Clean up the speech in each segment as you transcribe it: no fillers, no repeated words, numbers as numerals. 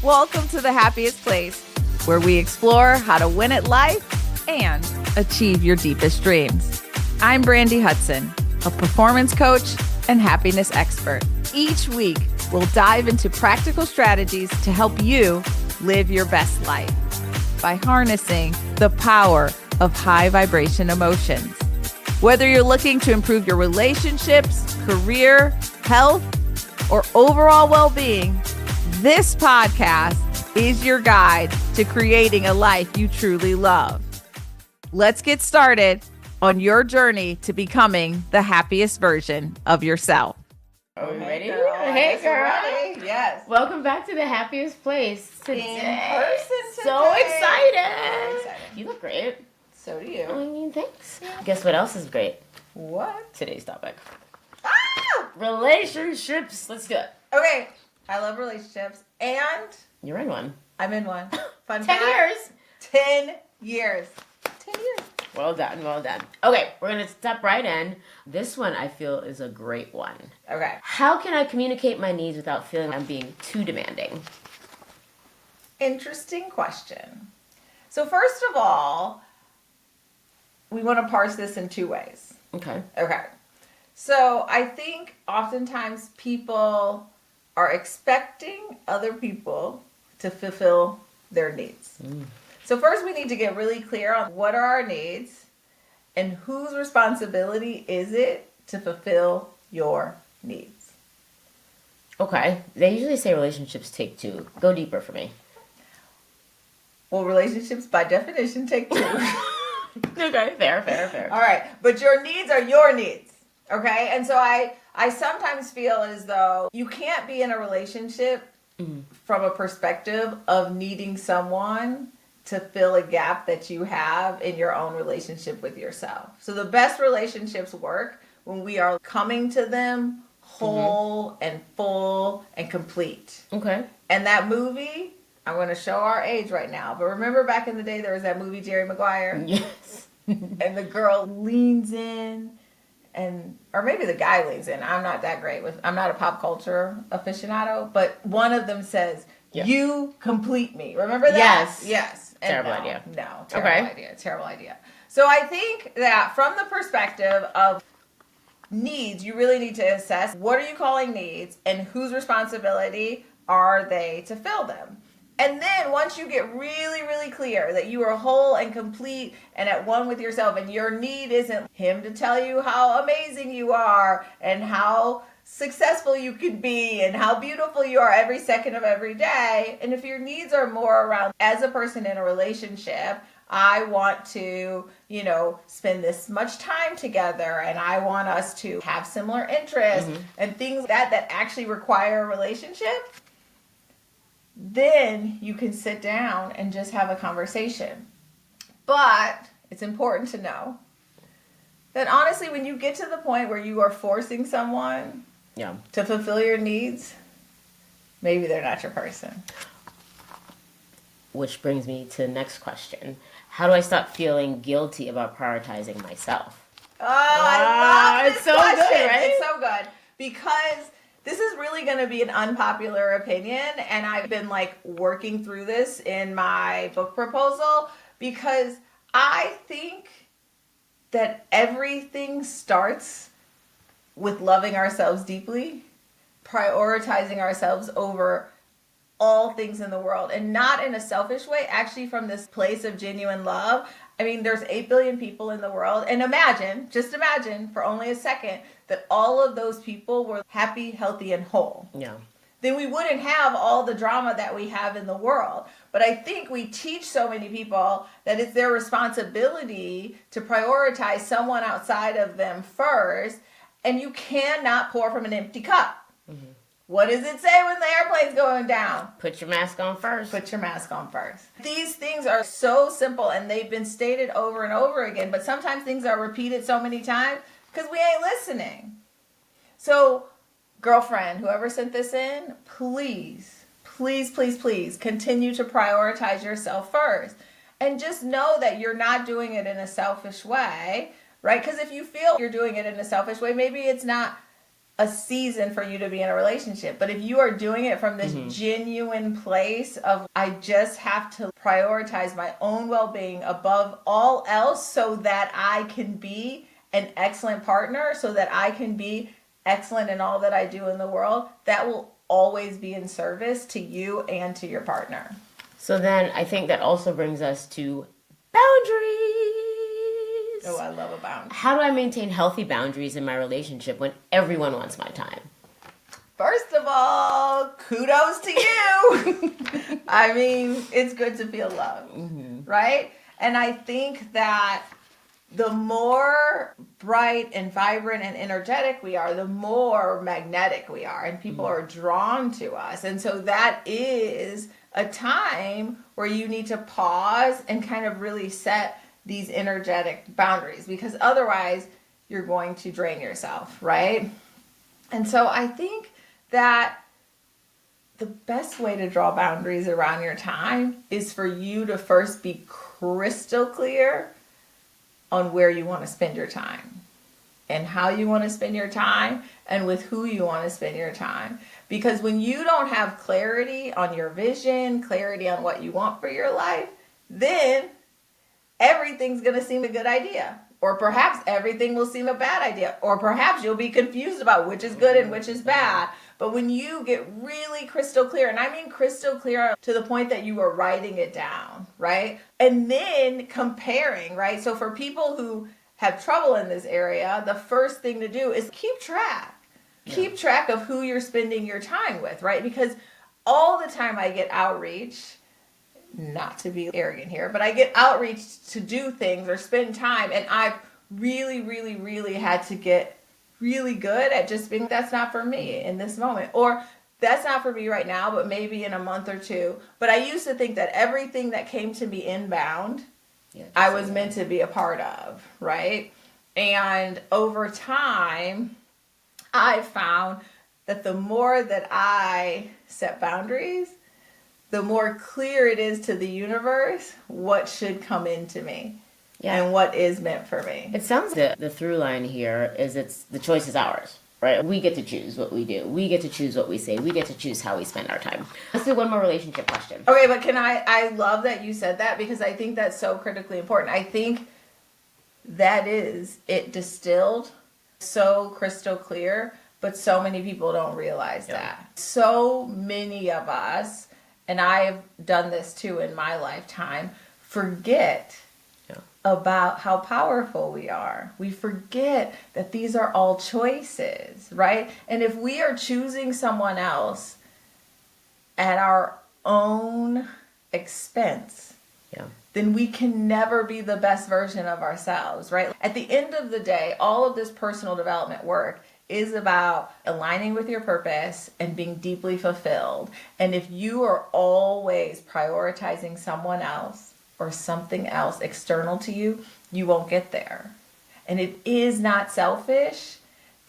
Welcome to the Happiest Place, where we explore how to win at life and achieve your deepest dreams. I'm Brandy Hudson, a performance coach and happiness expert. Each week, we'll dive into practical strategies to help you live your best life by harnessing the power of high vibration emotions. Whether you're looking to improve your relationships, career, health, or overall well-being, this podcast is your guide to creating a life you truly love. Let's get started on your journey to becoming the happiest version of yourself. Are we ready? Girl, Hey, girl. Ready. Yes. Welcome back to the Happiest Place today. In person today. So excited. Very excited. You look great. So do you. I mean, thanks. Guess what else is great? What? Today's topic. Ah! Relationships. Let's do it. Okay. I love relationships, and You're in one. I'm in one. Fun 10 fact. years. 10 years. 10 years. Well done, well done. Okay, we're going to step right in. This one I feel is a great one. Okay. How can I communicate my needs without feeling I'm being too demanding? Interesting question. So first of all, we want to parse this in two ways. Okay. Okay. So I think oftentimes people are expecting other people to fulfill their needs. So first we need to get really clear on what are our needs and whose responsibility is it to fulfill your needs. Okay. They usually say relationships take two. Go deeper for me. Well, relationships by definition take two. Okay, fair. All right, but your needs are your needs, okay? And so I sometimes feel as though you can't be in a relationship from a perspective of needing someone to fill a gap that you have in your own relationship with yourself. So the best relationships work when we are coming to them whole and full and complete. Okay. And that movie, I'm going to show our age right now, but remember back in the day there was that movie Jerry Maguire? Yes. And the girl leans in, or maybe the guy leans in. I'm not that great I'm not a pop culture aficionado, but one of them says, "You complete me." Remember that? Yes. And Terrible idea. No, terrible idea. So I think that from the perspective of needs, you really need to assess what are you calling needs and whose responsibility are they to fill them. And then once you get really, really clear that you are whole and complete and at one with yourself, and your need isn't him to tell you how amazing you are and how successful you could be and how beautiful you are every second of every day. And if your needs are more around, as a person in a relationship, I want to, spend this much time together, and I want us to have similar interests and things that actually require a relationship, then you can sit down and just have a conversation. But it's important to know that honestly, when you get to the point where you are forcing someone to fulfill your needs, maybe they're not your person. Which brings me to the next question. How do I stop feeling guilty about prioritizing myself? Oh, I love this so question. Good, right? It's so good because this is really going to be an unpopular opinion, and I've been working through this in my book proposal because I think that everything starts with loving ourselves deeply, prioritizing ourselves over all things in the world, and not in a selfish way, actually from this place of genuine love. I mean, there's 8 billion people in the world, and just imagine for only a second that all of those people were happy, healthy, and whole. Yeah. Then we wouldn't have all the drama that we have in the world. But I think we teach so many people that it's their responsibility to prioritize someone outside of them first, and you cannot pour from an empty cup. What does it say when the airplane's going down? Put your mask on first. Put your mask on first. These things are so simple, and they've been stated over and over again, but sometimes things are repeated so many times because we ain't listening. So, girlfriend, whoever sent this in, please continue to prioritize yourself first. And just know that you're not doing it in a selfish way, right? Because if you feel you're doing it in a selfish way, maybe it's not a season for you to be in a relationship. But if you are doing it from this genuine place of, I just have to prioritize my own well-being above all else so that I can be an excellent partner, so that I can be excellent in all that I do in the world, that will always be in service to you and to your partner. So then I think that also brings us to boundaries. Oh, I love a boundary. How do I maintain healthy boundaries in my relationship when everyone wants my time? First of all, kudos to you. I mean, it's good to feel loved, right? And I think that the more bright and vibrant and energetic we are, the more magnetic we are, and people are drawn to us. And so that is a time where you need to pause and kind of really set these energetic boundaries, because otherwise you're going to drain yourself, right? And so I think that the best way to draw boundaries around your time is for you to first be crystal clear on where you want to spend your time and how you want to spend your time and with who you want to spend your time. Because when you don't have clarity on your vision, clarity on what you want for your life, then everything's going to seem a good idea. Or perhaps everything will seem a bad idea. Or perhaps you'll be confused about which is good and which is bad. But when you get really crystal clear, and I mean crystal clear to the point that you are writing it down, right? And then comparing, right? So for people who have trouble in this area, the first thing to do is keep track. Yeah. Keep track of who you're spending your time with, right? Because all the time I get outreach, not to be arrogant here, but I get outreach to do things or spend time, and I've really, really, really had to get really good at just being, that's not for me in this moment, or that's not for me right now, but maybe in a month or two. But I used to think that everything that came to me inbound, I was meant to be a part of, right? And over time, I found that the more that I set boundaries, the more clear it is to the universe what should come into me. Yeah. And what is meant for me. It sounds like the through line here is the choice is ours, right? We get to choose what we do. We get to choose what we say. We get to choose how we spend our time. Let's do one more relationship question. Okay, but I love that you said that, because I think that's so critically important. I think that is it distilled so crystal clear, but so many people don't realize that. So many of us, and I've done this too in my lifetime, forget about how powerful we are. We forget that these are all choices, right? And if we are choosing someone else at our own expense, then we can never be the best version of ourselves, right? At the end of the day, all of this personal development work is about aligning with your purpose and being deeply fulfilled. And if you are always prioritizing someone else or something else external to you, you won't get there. And it is not selfish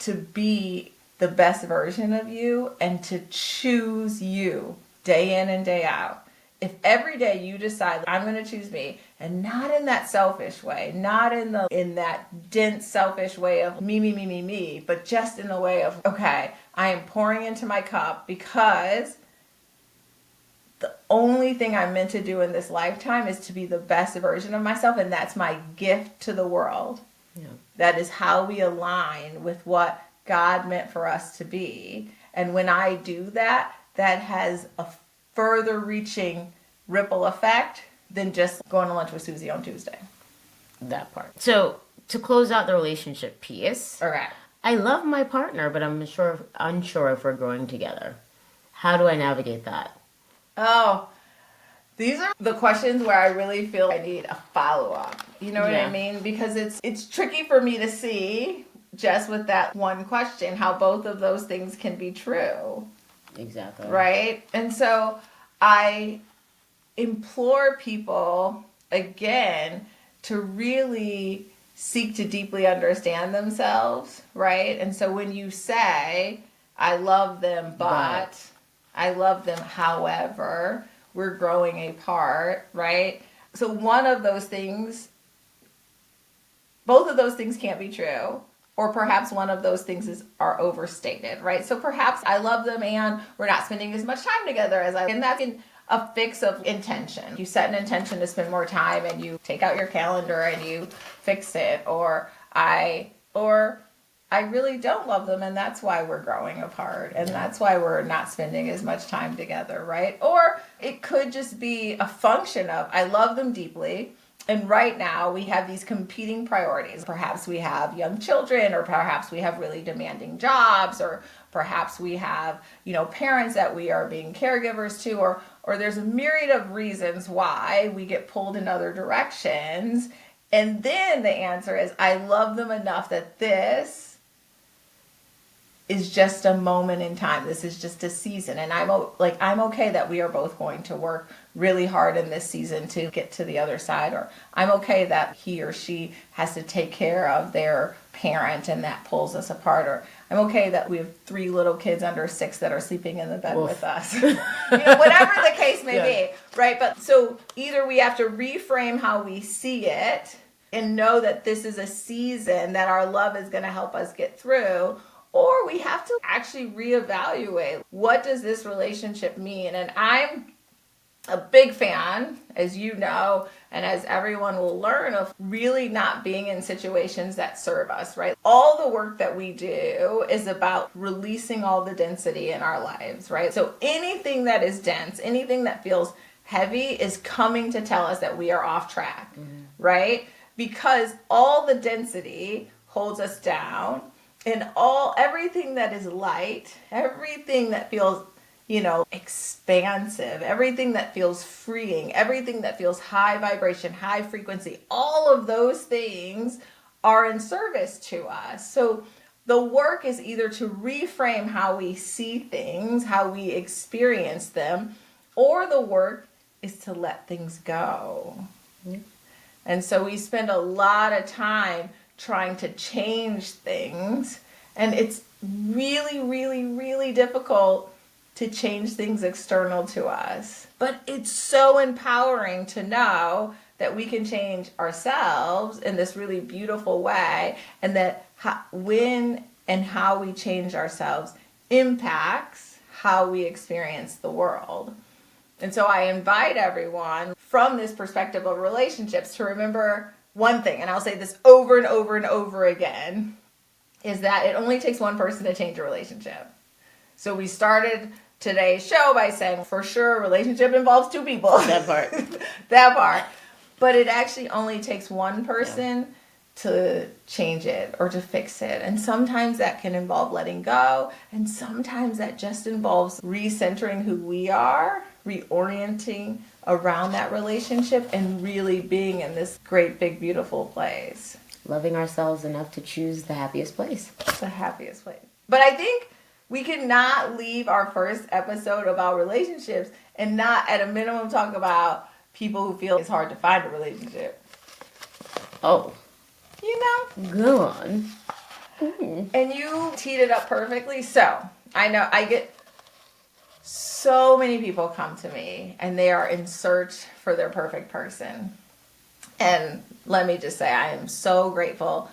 to be the best version of you and to choose you day in and day out. If every day you decide, I'm going to choose me, and not in that selfish way, not in that dense selfish way of me, but just in the way of, okay, I am pouring into my cup because the only thing I'm meant to do in this lifetime is to be the best version of myself, and that's my gift to the world. Yeah. That is how we align with what God meant for us to be. And when I do that, that has a further reaching ripple effect than just going to lunch with Susie on Tuesday. That part. So to close out the relationship piece, okay. I love my partner, but I'm unsure if we're growing together. How do I navigate that? Oh, these are the questions where I really feel I need a follow-up. You know what I mean? Because it's tricky for me to see, just with that one question, how both of those things can be true. Exactly. Right? And so I implore people, again, to really seek to deeply understand themselves, right? And so when you say, I love them, but I love them, however, we're growing apart, right? So one of those things, both of those things can't be true. or perhaps one of those things are overstated, right? So perhaps I love them and we're not spending as much time together and that's a fix of intention. You set an intention to spend more time and you take out your calendar and you fix it, or I really don't love them and that's why we're growing apart and that's why we're not spending as much time together, right? Or it could just be a function of I love them deeply and right now we have these competing priorities. Perhaps we have young children, or perhaps we have really demanding jobs, or perhaps we have, parents that we are being caregivers to, or there's a myriad of reasons why we get pulled in other directions. And then the answer is I love them enough that this is just a moment in time. This is just a season. And I'm okay that we are both going to work really hard in this season to get to the other side. Or I'm okay that he or she has to take care of their parent and that pulls us apart. Or I'm okay that we have 3 little kids under 6 that are sleeping in the bed with us. Whatever the case may be, right? But so either we have to reframe how we see it and know that this is a season that our love is going to help us get through, or we have to actually reevaluate, what does this relationship mean? And I'm a big fan, as you know, and as everyone will learn, of really not being in situations that serve us, right? All the work that we do is about releasing all the density in our lives, right? So anything that is dense, anything that feels heavy is coming to tell us that we are off track, right? Because all the density holds us down. And everything that is light, everything that feels, expansive, everything that feels freeing, everything that feels high vibration, high frequency, all of those things are in service to us. So the work is either to reframe how we see things, how we experience them, or the work is to let things go. Mm-hmm. And so we spend a lot of time trying to change things, and it's really, really, really difficult to change things external to us. But it's so empowering to know that we can change ourselves in this really beautiful way, and that when and how we change ourselves impacts how we experience the world. And so I invite everyone from this perspective of relationships to remember one thing, and I'll say this over and over and over again, is that it only takes one person to change a relationship. So we started today's show by saying, for sure, a relationship involves 2 people. That part. That part. But it actually only takes one person to change it or to fix it. And sometimes that can involve letting go, and sometimes that just involves recentering who we are, reorienting around that relationship, and really being in this great, big, beautiful place. Loving ourselves enough to choose the happiest place. The happiest place. But I think we cannot leave our first episode about relationships and not, at a minimum, talk about people who feel it's hard to find a relationship. Oh. Go on. Mm-hmm. And you teed it up perfectly. So, I know I get so many people come to me and they are in search for their perfect person. And let me just say, I am so grateful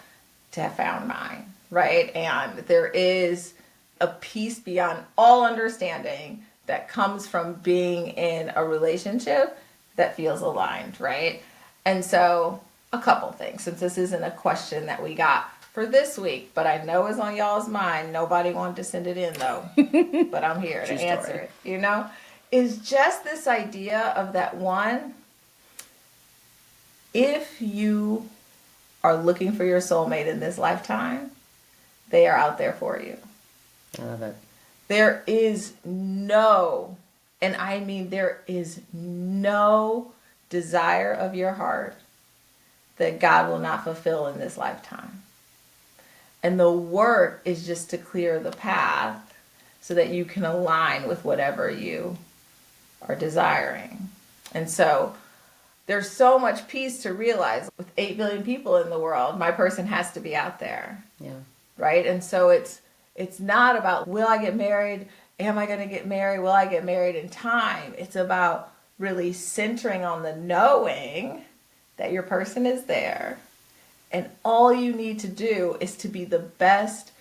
to have found mine, right? And there is a peace beyond all understanding that comes from being in a relationship that feels aligned, right? And so, a couple things, since this isn't a question that we got for this week, but I know it's on y'all's mind. Nobody wanted to send it in, though. But I'm here to answer it, is just this idea of that one, if you are looking for your soulmate in this lifetime, they are out there for you. I love it. There is no, and I mean there is no desire of your heart that God will not fulfill in this lifetime. And the work is just to clear the path so that you can align with whatever you are desiring. And so there's so much peace to realize with 8 billion people in the world, my person has to be out there. Yeah. Right? And so it's not about, will I get married? Am I going to get married? Will I get married in time? It's about really centering on the knowing that your person is there And all you need to do is to be the best,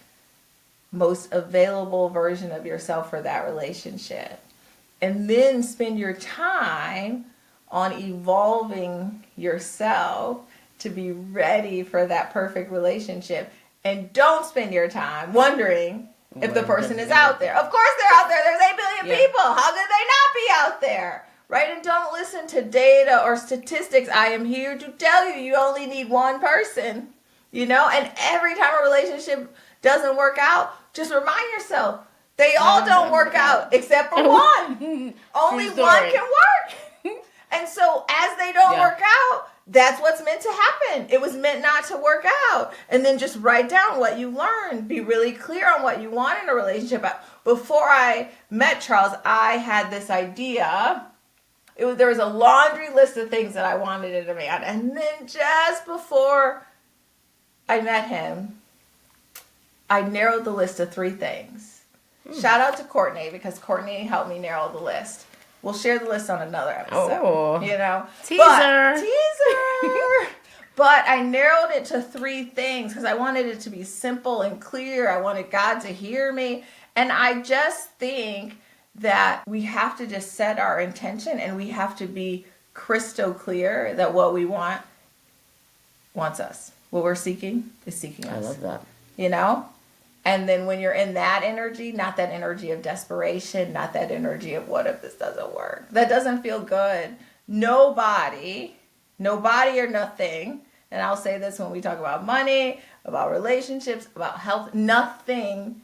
most available version of yourself for that relationship. And then spend your time on evolving yourself to be ready for that perfect relationship. And don't spend your time wondering if the person is out there. Of course they're out there. There's 8 billion people. How could they not be out there? Right? And don't listen to data or statistics. I am here to tell you, you only need one person, and every time a relationship doesn't work out, just remind yourself, they all don't work out except for one. Only one can work. And so as they don't work out, that's what's meant to happen. It was meant not to work out. And then just write down what you learned. Be really clear on what you want in a relationship. Before I met Charles, I had this idea. There was a laundry list of things that I wanted in a man. And then just before I met him, I narrowed the list to 3 things. Shout out to Courtney, because Courtney helped me narrow the list. We'll share the list on another episode. Teaser. But I narrowed it to 3 things because I wanted it to be simple and clear. I wanted God to hear me. And I just think that we have to just set our intention, and we have to be crystal clear that what we want wants us. What we're seeking is seeking us. I love that. And then when you're in that energy, not that energy of desperation, not that energy of what if this doesn't work? That doesn't feel good. Nobody or nothing, and I'll say this when we talk about money, about relationships, about health, nothing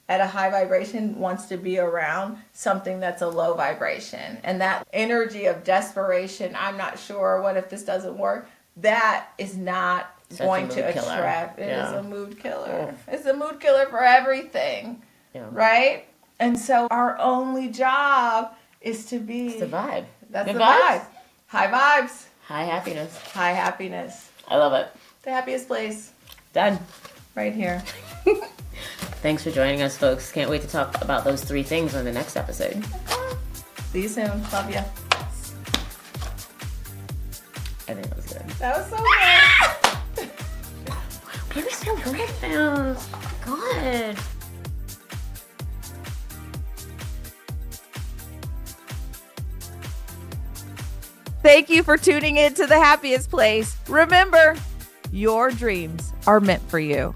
at a high vibration wants to be around something that's a low vibration. And that energy of desperation, I'm not sure, what if this doesn't work? That is not going to attract. It is a mood killer. It's a mood killer for everything, right? And so our only job is to be... It's the vibe. That's the vibe. High vibes. High happiness. High happiness. I love it. The happiest place. Done. Right here. Thanks for joining us, folks. Can't wait to talk about those 3 things on the next episode. See you soon. Love you. I think that was good. That was so good. It was so good, man. God. Thank you for tuning in to The Happiest Place. Remember, your dreams are meant for you,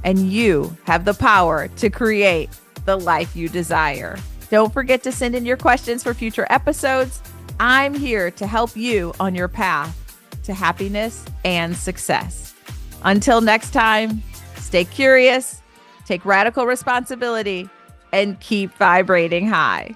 and you have the power to create the life you desire. Don't forget to send in your questions for future episodes. I'm here to help you on your path to happiness and success. Until next time, stay curious, take radical responsibility, and keep vibrating high.